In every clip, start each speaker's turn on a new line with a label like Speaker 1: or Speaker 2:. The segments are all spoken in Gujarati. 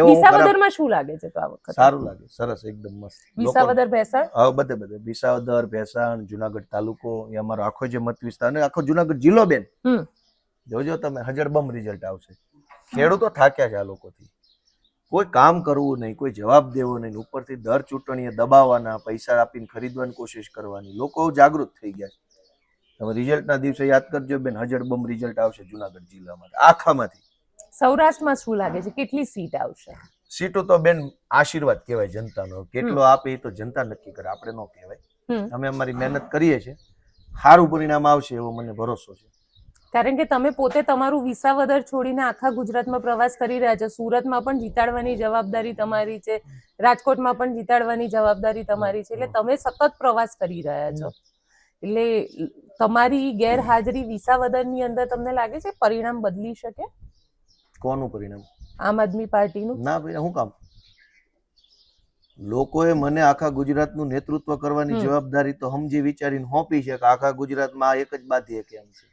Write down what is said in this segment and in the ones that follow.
Speaker 1: વિસાવદરમાં શું લાગે છે તો આ વખતે?
Speaker 2: સારું લાગે, સરસ, એકદમ મસ્ત.
Speaker 1: વિસાવદર ભેસાણ,
Speaker 2: હા, બધે વિસાવદર, ભેસાણ, જુનાગઢ તાલુકો, એ અમારો આખો જે મત વિસ્તાર અને આખો જુનાગઢ જિલ્લો બેન, જોજો તમે હજળબમ રિઝલ્ટ આવશે. ખેડૂતો થાક્યા છે આ લોકોથી. કોઈ કામ કરવું નહીં, કોઈ જવાબ દેવો નહીં, ઉપરથી દર ચૂંટણીએ દબાવવાના, પૈસા આપીને ખરીદવાની કોશિશ કરવાની. લોકો જાગૃત થઈ ગયા છે. તમે રિઝલ્ટના દિવસે યાદ કરજો બેન, હજળબમ રિઝલ્ટ આવશે જુનાગઢ જિલ્લામાં આખામાંથી.
Speaker 1: સૌરાષ્ટ્રમાં શું લાગે છે કેટલી સીટ આવશે?
Speaker 2: સીટો તો બેન આશીર્વાદ કહેવાય જનતાનો, કેટલો આપે એ તો જનતા નક્કી કરે, આપણે ન કહેવાય. અમે અમારી મહેનત કરીએ છીએ, સારું પરિણામ આવશે એવો મને ભરોસો છે.
Speaker 1: કારણ કે તમે પોતે તમારું વિસાવદર છોડીને આખા ગુજરાતમાં પ્રવાસ કરી રહ્યા છો. સુરતમાં પણ જીતાડવાની જવાબદારી તમારી છે, રાજકોટમાં પણ જીતાડવાની જવાબદારી તમારી છે, એટલે તમે સતત પ્રવાસ કરી રહ્યા છો. એટલે તમારી ગેરહાજરી વિસાવદરની અંદર તમને લાગે છે પરિણામ બદલી શકે?
Speaker 2: કોનું પરિણામ?
Speaker 1: આમ આદમી પાર્ટીનું?
Speaker 2: ના ભાઈ, શું કામ? લોકોએ મને આખા ગુજરાતનું નેતૃત્વ કરવાની જવાબદારી તો સમજી વિચારીને સોંપી છે કે આખા ગુજરાતમાં એક જ બાંધીએ કેમ છે.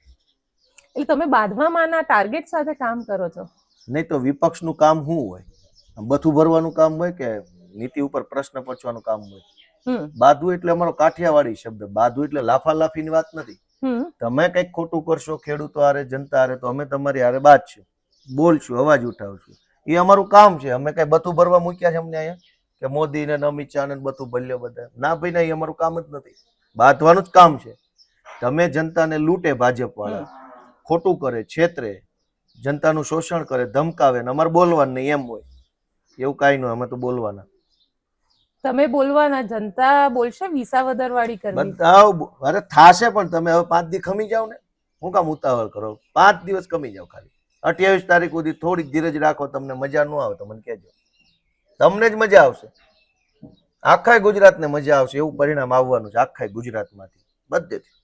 Speaker 1: એટલે તમે બાંધવામાંના ટાર્ગેટ સાથે કામ કરો છો?
Speaker 2: નહીં તો વિપક્ષનું કામ શું હોય? બથું ભરવાનું કામ હોય કે નીતિ ઉપર પ્રશ્ન પૂછવાનું કામ હોય? બાંધવું એટલે અમારો કાઠિયાવાડી શબ્દ, બાંધવું એટલે લાફાલાફીની વાત નથી. તમે કંઈક ખોટું કરશો ખેડૂતો હારે, જનતા હારે, તો અમે તમારી હારે બાંધશું, બોલશું, અવાજ ઉઠાવશું. એ અમારું કામ છે. અમે કઈ બથું ભરવા મૂક્યા છે અમને અહીંયા કે મોદી ને અમિત શાહ ને બધું ભલ્યો બધા? ના ભાઈ, ના, એ અમારું કામ જ નથી. બાંધવાનું જ કામ છે. તમે જનતાને લૂંટે, ભાજપ વાળા ખોટું કરે, છેતરે, જનતાનું શોષણ કરે, ધમકાવે ને અમારે બોલવાનું નહીં એમ હોય. એવું કાંઈ નહીં, અમે તો બોલવાના.
Speaker 1: તમે બોલવાના, જનતા બોલશે વિસાવદર વાળી કરવી?
Speaker 2: બધા અરે થાશે, પણ તમે હવે 5 દી ખમી જાવ ને, હું કામ ઉતાવળ કરો? 5 દિવસ ખમી જાવ ખાલી. 28 તારીખ સુધી થોડીક ધીરજ રાખો. તમને મજા ન આવે તો મને કહેજો, તમને જ મજા આવશે. આખા ગુજરાતને મજા આવશે એવું પરિણામ આવવાનું છે, આખા ગુજરાતમાંથી, બધેથી.